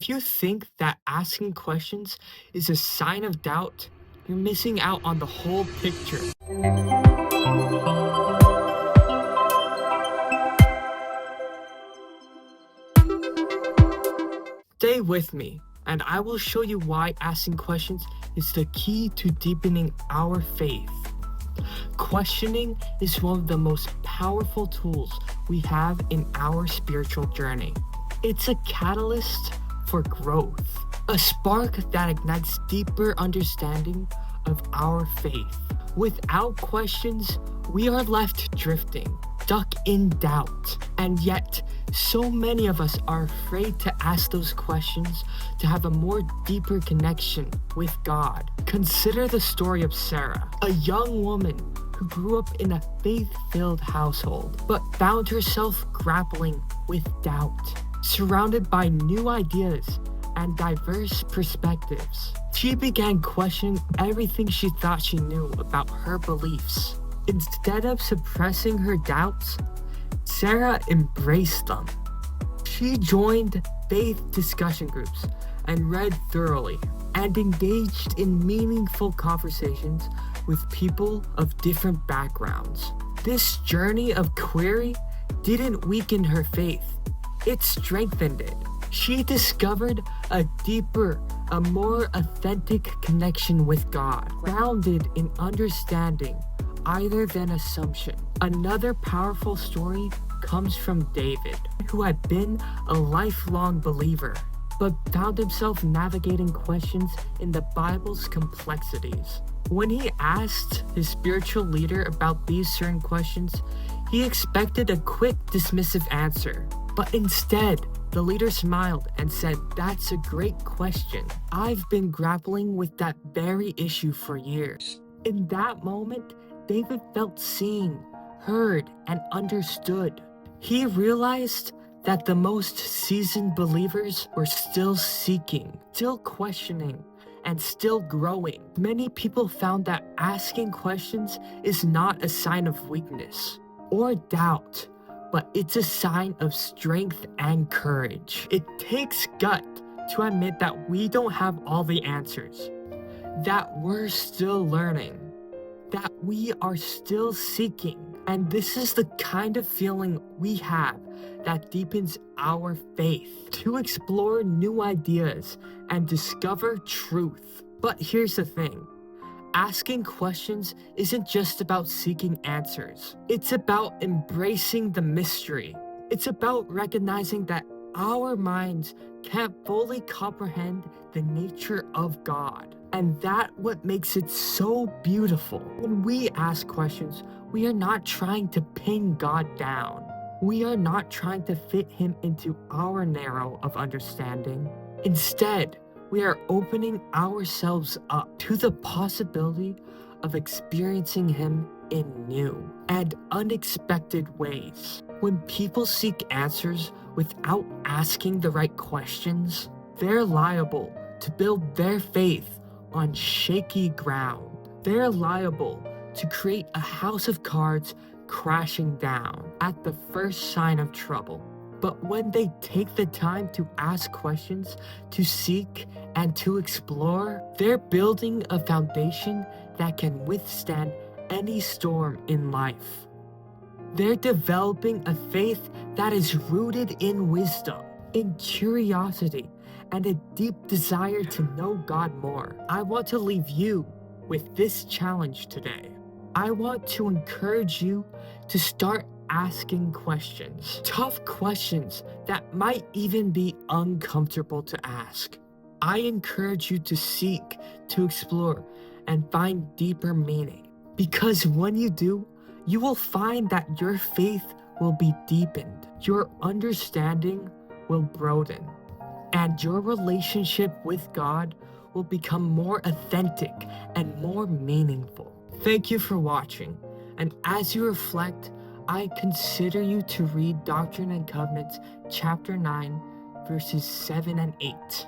If you think that asking questions is a sign of doubt, you're missing out on the whole picture. Stay with me, and I will show you why asking questions is the key to deepening our faith. Questioning is one of the most powerful tools we have in our spiritual journey. It's a catalyst for growth, a spark that ignites deeper understanding of our faith. Without questions, we are left drifting, stuck in doubt, and yet so many of us are afraid to ask those questions to have a more deeper connection with God. Consider the story of Sarah, a young woman who grew up in a faith-filled household, but found herself grappling with doubt, surrounded by new ideas and diverse perspectives. She began questioning everything she thought she knew about her beliefs. Instead of suppressing her doubts, Sarah embraced them. She joined faith discussion groups and read thoroughly and engaged in meaningful conversations with people of different backgrounds. This journey of query didn't weaken her faith, it strengthened it. She discovered a deeper, a more authentic connection with God, grounded in understanding either than assumption. Another powerful story comes from David, who had been a lifelong believer, but found himself navigating questions in the Bible's complexities. When he asked his spiritual leader about these certain questions, he expected a quick, dismissive answer. But instead, the leader smiled and said, "That's a great question. I've been grappling with that very issue for years." In that moment, David felt seen, heard, and understood. He realized that the most seasoned believers were still seeking, still questioning, and still growing. Many people found that asking questions is not a sign of weakness or doubt, but it's a sign of strength and courage. It takes gut to admit that we don't have all the answers, that we're still learning, that we are still seeking. And this is the kind of feeling we have that deepens our faith, to explore new ideas and discover truth. But here's the thing. Asking questions isn't just about seeking answers. It's about embracing the mystery. It's about recognizing that our minds can't fully comprehend the nature of God. And that's what makes it so beautiful. When we ask questions, we are not trying to pin God down. We are not trying to fit him into our narrow of understanding. Instead, we are opening ourselves up to the possibility of experiencing him in new and unexpected ways. When people seek answers without asking the right questions, they're liable to build their faith on shaky ground. They're liable to create a house of cards crashing down at the first sign of trouble. But when they take the time to ask questions, to seek, and to explore, they're building a foundation that can withstand any storm in life. They're developing a faith that is rooted in wisdom, in curiosity, and a deep desire to know God more. I want to leave you with this challenge today. I want to encourage you to start asking questions, tough questions that might even be uncomfortable to ask. I encourage you to seek, to explore, and find deeper meaning. Because when you do, you will find that your faith will be deepened, your understanding will broaden, and your relationship with God will become more authentic and more meaningful. Thank you for watching, and as you reflect, I consider you to read Doctrine and Covenants chapter 9, verses 7 and 8.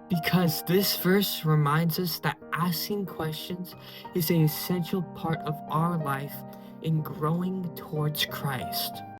Because this verse reminds us that asking questions is an essential part of our life in growing towards Christ.